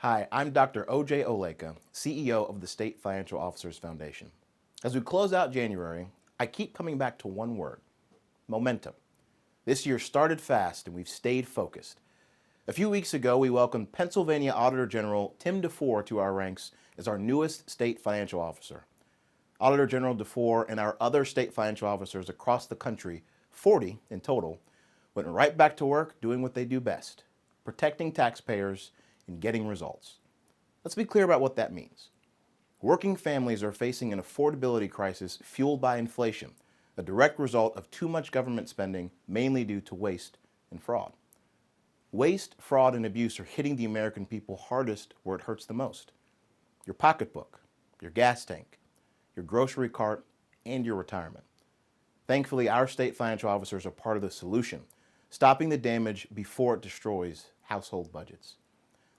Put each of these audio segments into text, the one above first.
Hi, I'm Dr. O.J. Oleka, CEO of the State Financial Officers Foundation. As we close out January, I keep coming back to one word: momentum. This year started fast and we've stayed focused. A few weeks ago, we welcomed Pennsylvania Auditor General Tim DeFore to our ranks as our newest state financial officer. Auditor General DeFore and our other state financial officers across the country, 40 in total, went right back to work doing what they do best: protecting taxpayers and getting results. Let's be clear about what that means. Working families are facing an affordability crisis fueled by inflation, a direct result of too much government spending, mainly due to waste and fraud. Waste, fraud, and abuse are hitting the American people hardest where it hurts the most: your pocketbook, your gas tank, your grocery cart, and your retirement. Thankfully, our state financial officers are part of the solution, stopping the damage before it destroys household budgets.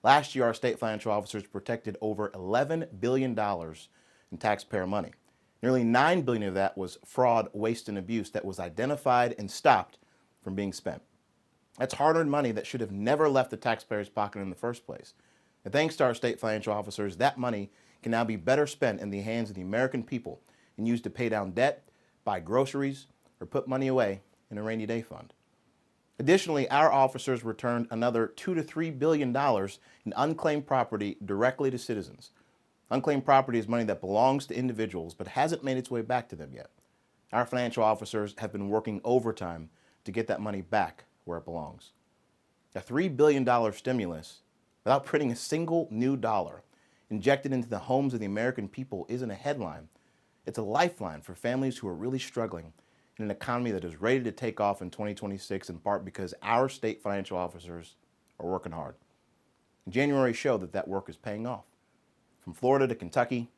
Last year, our state financial officers protected over $11 billion in taxpayer money. Nearly $9 billion of that was fraud, waste, and abuse that was identified and stopped from being spent. That's hard-earned money that should have never left the taxpayer's pocket in the first place. And thanks to our state financial officers, that money can now be better spent in the hands of the American people and used to pay down debt, buy groceries, or put money away in a rainy day fund. Additionally, our officers returned another $2 to $3 billion in unclaimed property directly to citizens. Unclaimed property is money that belongs to individuals but hasn't made its way back to them yet. Our financial officers have been working overtime to get that money back where it belongs. A $3 billion stimulus, without printing a single new dollar, injected into the homes of the American people isn't a headline. It's a lifeline for families who are really struggling in an economy that is ready to take off in 2026, in part because our state financial officers are working hard. January showed that work is paying off. From Florida to Kentucky,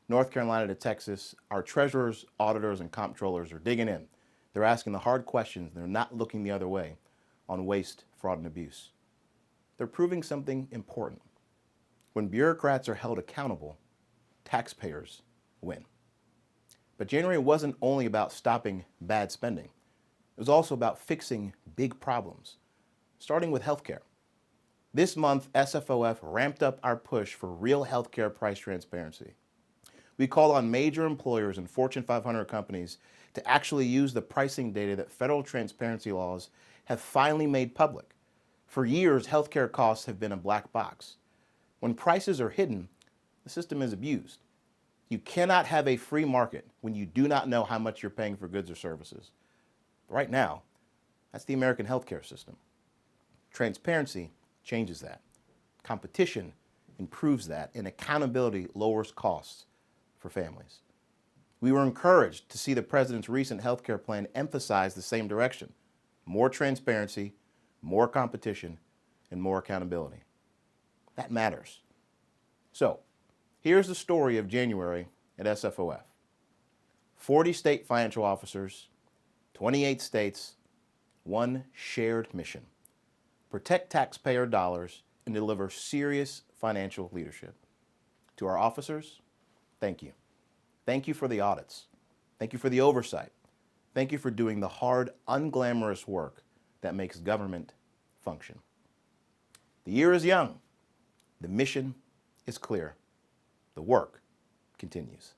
North Carolina to Texas, our treasurers, auditors, and comptrollers are digging in. They're asking the hard questions, and they're not looking the other way on waste, fraud, and abuse. They're proving something important. When bureaucrats are held accountable, taxpayers win. But January wasn't only about stopping bad spending. It was also about fixing big problems, starting with healthcare. This month, SFOF ramped up our push for real healthcare price transparency. We called on major employers and Fortune 500 companies to actually use the pricing data that federal transparency laws have finally made public. For years, healthcare costs have been a black box. When prices are hidden, the system is abused. You cannot have a free market when you do not know how much you're paying for goods or services. But right now, that's the American healthcare system. Transparency changes that. Competition improves that, and accountability lowers costs for families. We were encouraged to see the president's recent healthcare plan emphasize the same direction: more transparency, more competition, and more accountability. That matters. So, here's the story of January at SFOF. 40 state financial officers, 28 states, one shared mission: protect taxpayer dollars and deliver serious financial leadership. To our officers, thank you. Thank you for the audits. Thank you for the oversight. Thank you for doing the hard, unglamorous work that makes government function. The year is young. The mission is clear. The work continues.